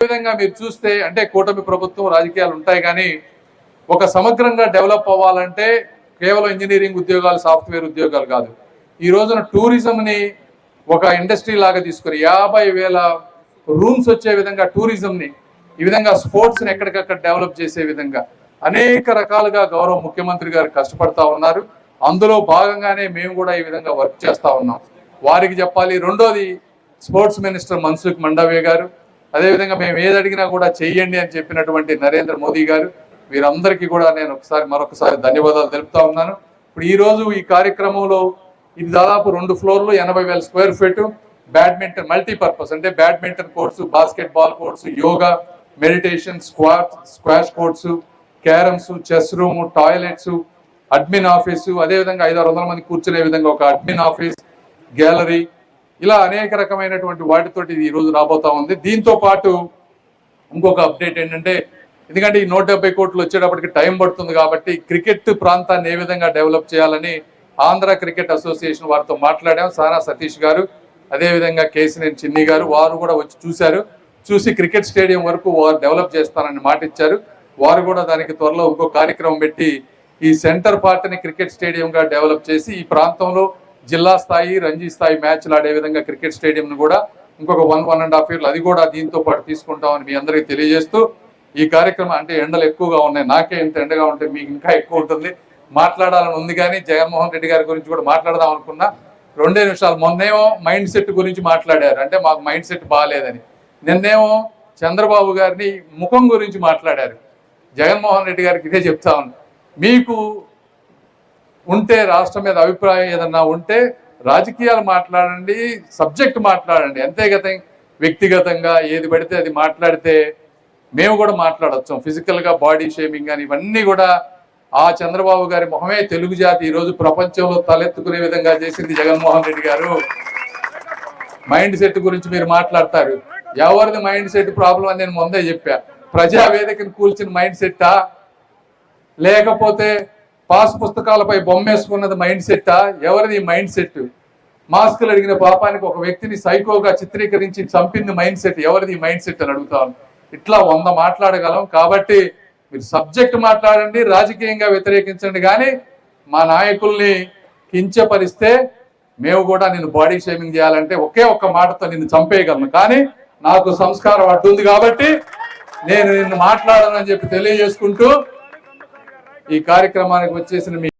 విధంగా మీరు చూస్తే అంటే కూటమి ప్రభుత్వం రాజకీయాలు ఉంటాయి కానీ ఒక సమగ్రంగా డెవలప్ అవ్వాలంటే కేవలం ఇంజనీరింగ్ ఉద్యోగాలు సాఫ్ట్వేర్ ఉద్యోగాలు కాదు. ఈ రోజున టూరిజంని ఒక ఇండస్ట్రీ లాగా తీసుకుని 50,000 రూమ్స్ వచ్చే విధంగా టూరిజంని, ఈ విధంగా స్పోర్ట్స్ని ఎక్కడికక్కడ డెవలప్ చేసే విధంగా అనేక రకాలుగా గౌరవ ముఖ్యమంత్రి గారు కష్టపడతా ఉన్నారు. అందులో భాగంగానే మేము కూడా ఈ విధంగా వర్క్ చేస్తూ ఉన్నాం. వారికి చెప్పాలి. రెండోది స్పోర్ట్స్ మినిస్టర్ మన్సుఖ్ మండవ్య గారు, అదేవిధంగా మేము ఏది అడిగినా కూడా చెయ్యండి అని చెప్పినటువంటి నరేంద్ర మోదీ గారు, వీరందరికీ కూడా నేను మరొకసారి ధన్యవాదాలు తెలుపుతా ఉన్నాను. ఇప్పుడు ఈ రోజు ఈ కార్యక్రమంలో ఇది దాదాపు 2 ఫ్లోర్లు 80,000 స్క్వేర్ ఫీట్ బ్యాడ్మింటన్ మల్టీపర్పస్ అంటే badminton courts, basketball courts, yoga, meditation, squash courts, carroms, chess room, toilets, admin office, అదేవిధంగా 500-600 మంది కూర్చునే విధంగా ఒక అడ్మిన్ ఆఫీస్, గ్యాలరీ, ఇలా అనేక రకమైనటువంటి వాటితోటి ఈ రోజు రాబోతా ఉంది. దీంతో పాటు ఇంకొక అప్డేట్ ఏంటంటే, ఎందుకంటే ఈ 170 కోట్లు వచ్చేటప్పటికి టైం పడుతుంది కాబట్టి క్రికెట్ ప్రాంతాన్ని ఏ విధంగా డెవలప్ చేయాలని ఆంధ్ర క్రికెట్ అసోసియేషన్ వారితో మాట్లాడాం. సానా సతీష్ గారు, అదేవిధంగా కేసినేని చిన్ని గారు, వారు కూడా వచ్చి చూశారు. చూసి క్రికెట్ స్టేడియం వరకు వారు డెవలప్ చేస్తానని మాట ఇచ్చారు. వారు కూడా దానికి త్వరలో ఇంకో కార్యక్రమం పెట్టి ఈ సెంటర్ పార్ట్ని క్రికెట్ స్టేడియంగా డెవలప్ చేసి ఈ ప్రాంతంలో జిల్లా స్థాయి, రంజీ స్థాయి మ్యాచ్లు ఆడే విధంగా క్రికెట్ స్టేడియంను కూడా ఇంకొక 1.5 ఇయర్లు అది కూడా దీంతో పాటు తీసుకుంటామని మీ అందరికీ తెలియజేస్తూ, ఈ కార్యక్రమం అంటే ఎండలు ఎక్కువగా ఉన్నాయి, నాకే ఇంత ఎండగా ఉంటే మీకు ఇంకా ఎక్కువ ఉంటుంది, మాట్లాడాలని ఉంది. కానీ జగన్మోహన్ రెడ్డి గారి గురించి కూడా మాట్లాడదాం అనుకున్నా. 2 నిమిషాలు. మొన్నేమో మైండ్ సెట్ గురించి మాట్లాడారు, అంటే మాకు మైండ్ సెట్ బాగాలేదని. నిన్నేమో చంద్రబాబు గారిని ముఖం గురించి మాట్లాడారు. జగన్మోహన్ రెడ్డి గారికి ఇదే చెప్తా ఉన్నా, మీకు ఉంటే రాష్ట్రం మీద అభిప్రాయం ఏదన్నా ఉంటే రాజకీయాలు మాట్లాడండి, సబ్జెక్ట్ మాట్లాడండి, అంతేగతం వ్యక్తిగతంగా ఏది పడితే అది మాట్లాడితే మేము కూడా మాట్లాడొచ్చు. ఫిజికల్గా బాడీ షేమింగ్ కానీ ఇవన్నీ కూడా ఆ చంద్రబాబు గారి మొహమే తెలుగు జాతి ఈరోజు ప్రపంచంలో తలెత్తుకునే విధంగా చేసింది జగన్మోహన్ రెడ్డి గారు. మైండ్ సెట్ గురించి మీరు మాట్లాడతారు, ఎవరిది మైండ్ సెట్ ప్రాబ్లం అని నేను ముందే చెప్పా. ప్రజావేదికను కూల్చిన మైండ్ సెట్టా, లేకపోతే పాస్ పుస్తకాలపై బొమ్మేసుకున్నది మైండ్ సెట్టా? ఎవరిది మైండ్ సెట్? మాస్కులు అడిగిన పాపానికి ఒక వ్యక్తిని సైకోగా చిత్రీకరించి చంపింది మైండ్ సెట్, ఎవరిది మైండ్ సెట్ అని అడుగుతాను. ఇట్లా 100 మాట్లాడగలం. కాబట్టి మీరు సబ్జెక్ట్ మాట్లాడండి, రాజకీయంగా వ్యతిరేకించండి, కానీ మా నాయకుల్ని కించపరిస్తే మేము కూడా నిన్ను బాడీ షేమింగ్ చేయాలంటే ఒకే ఒక్క మాటతో నిన్ను చంపేయగలను. కానీ నాకు సంస్కారం అడ్డుంది కాబట్టి నేను నిన్ను మాట్లాడనని చెప్పి తెలియజేసుకుంటూ ఈ కార్యక్రమానికి వచ్చేసిన